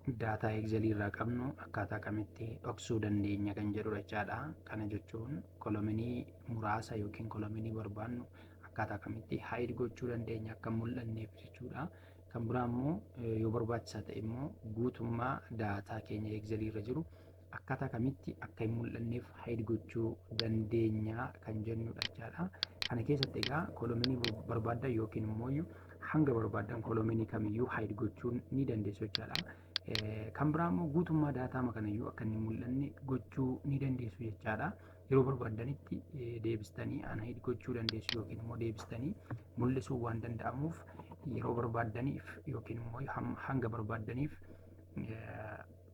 daataa Excel irraa qabnu akkaataa kamitti dhoksuu dandeenya kan jedhudha jechaadha. Kana jechuun kolominii muraasa yookiin kolominii barbaannu akkaataa kamitti hide gochuu dandeenya akka mul'anneef jechuudha. Kan biraa immoo yoo barbaachisaa ta'e immoo guutummaa daataa keenya Excel irra jiru akkaataa kamitti akka hin mul'anneef hide gochuu dandeenya kan jennudha jechaadha. Kana keessatti egaa kolominii barbaaddan yookiin immoo hanga barbaadan kolominii kamiyyuu hide gochuun ni dandeessu jechaadha. Kan biraa immoo guutummaa daataa kanayyuu akka hin mul'anne gochuu ni dandeessu jechaadha. Yeroo barbaadanitti deebistanii hide gochuu dandeessu yookiin immoo deebistanii mul'isuu waan danda'amuuf yeroo barbaadaniif yookiin immoo hanga barbaadaniif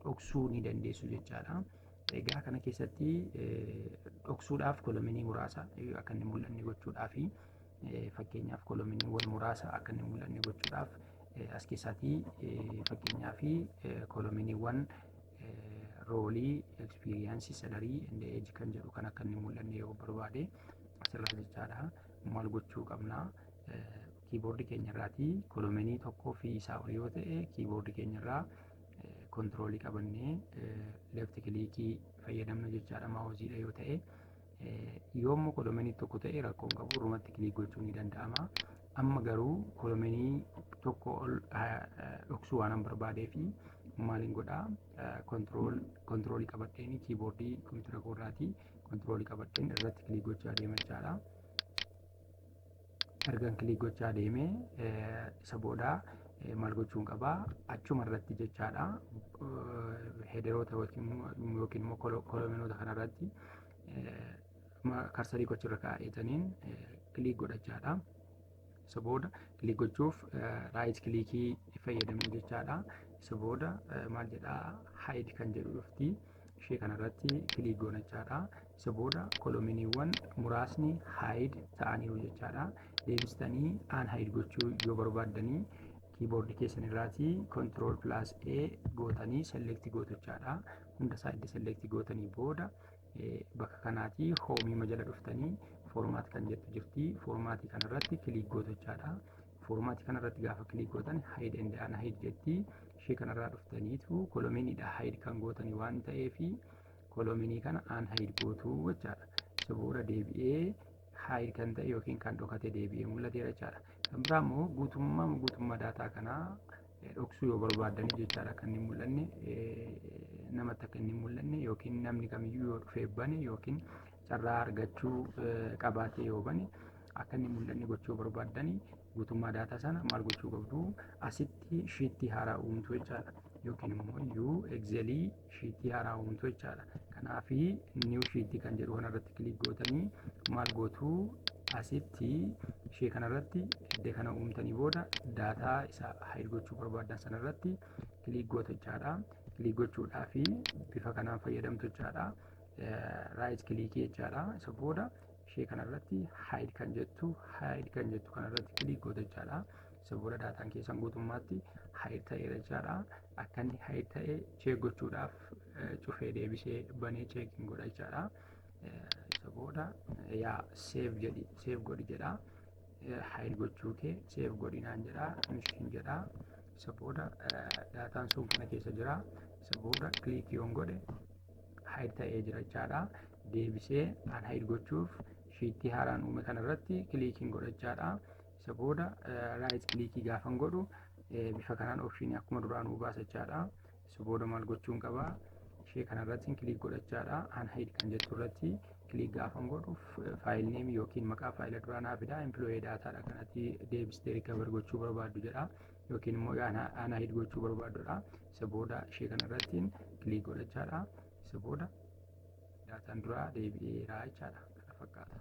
dhoksuu ni dandeessu jechaadha. Egaa kana keessatti dhoksuudhaaf kolominii muraasa akka hin mul'anne gochuudhaafi fakkeenyaaf kolominiiwwan muraasa akka hin mul'anne gochuudhaaf as keessatti fakkeenyaaf kolominiiwwan roolii ekspiriiyaansii salarii inde eeji kan jedhu kan akka hin mul'anne yoo barbaade asirraa jechaadha. Maal gochuu qabna? Kiiboordii keenyarraatii kolominii tokkoo fi isaa ol yoo ta'e kiiboordii keenyarraa kontiroolii qabannee leefti kilikii fayyadamna jechaadha. Maawuziidha yoo ta'e yoommoo kolominii tokko ta'e rakkoon qabu irrumatti kilik gochuu ni danda'ama. Amma garuu kolominii tokko ol dhoksuu waan barbaadee fi maaliin godhaa kontiroolii qabadheen kiiboordii kompiitara koorraatii kontiroolii qabadheen irratti kilik gochaa deema jechaadha. Ergan kilik gochaa deemee isa booda maal gochuun qabaa achuma irratti jechaadha. Hederoota yookiin immoo kolominoota kanarratti karsarii gochuu irra kaa'ataniin kilik godhachaadha. Isa booda kilik gochuuf raayit kilikii fayyadamne jechaadha. Isa booda maal jedhaa hide kan jedhu dhufti ishee kanarratti kilik gochaadha. Isa booda kolominiiwwan muraasni hide ta'aniiru jechaadha. Deebistanii hide gochuu yoo barbaaddanii kiiboordii keessan irraatii control plus A gootanii select gootachaadha. Hunda isaa itti select gootanii booda bakka kanaatii hoomii jala dhuftanii formaat kan jettu jirti. Formaatii kanarratti kilik gootachaadha. Formaatii kanarratti gaafa kilik gootan hide and unhide jetti. Ishee kanarraa dhuftaniitu kolominiidha hide kan gootanii waan ta'eefi kolominii kana unhide gootuu jechaadha. Isa booda deebi'ee hide kan ta'e yookiin kan dhokate deebi'ee mul'ateera jechaadha. Kan biraa immoo guutummaa daataa kanaa dhoksuu yoo barbaadanii jechaadha kan hin mul'anne namatti akka hin mul'anne yookiin namni kamiyyuu yoo dhufee bane yookiin carraa argachuu qabaatee yoo bane akka hin mul'anne gochuu barbaadanii guutummaa daataa sana maal gochuu qabdu asitti shiitii haaraa uumtu jechaadha. Yookiin immoo Excelii shiitii haaraa uumtu jechaadha. Kanaafi new shiitii kan jedhu kanarratti kilik gootanii maal gootuu asitti ishee kanarratti iddoo kana uumtanii booda daataa isa hide gochuu barbaadan sanarratti kilik gootachaadha. Kilik gochuudhaafi bifa kanaan fayyadamtu jechaadha. Raayit kilikii jechaadha. Isa booda ishee kanarratti hide kan jettu kanarratti kilik gootachaadha. Isa booda daataan keessan guutummaatti hide ta'eera jechaadha. Akka inni hide ta'e cheek gochuudhaaf cufee deebisee banee cheekiin godha jechaadha. Isa booda save godhi jedha. Hide gochuu kee save godhinaan jedha. Mishiin jedha. Isa booda daataan sun kana keessa jira. Isa booda kilik yoon godhe hide ta'ee jira jechaadha. Deebisee unhide gochuuf shiitii haaraan uume kanarratti kilikiin godha jechaadha. Isa booda raayit kilikii gaafan godhu bifa kanaan opshinii akkuma duraan baasa jechaadha. Isa booda maal gochuun qabaa ishee kanarratti kilik godhachaadha. Unhide kan jettu irratti kilik gaafan godhu faayil neem yookiin maqaa faayila duraa naa fidaa employee daataadha kanatti deebistee rikaver gochuu barbaaddu jedha yookiin immoo unhide gochuu barbaaddudha. Isa booda ishee kanarratti kilik godhachaadha. Isa booda daataan duraa deebi'eera jechaadha. Kana fakkaata.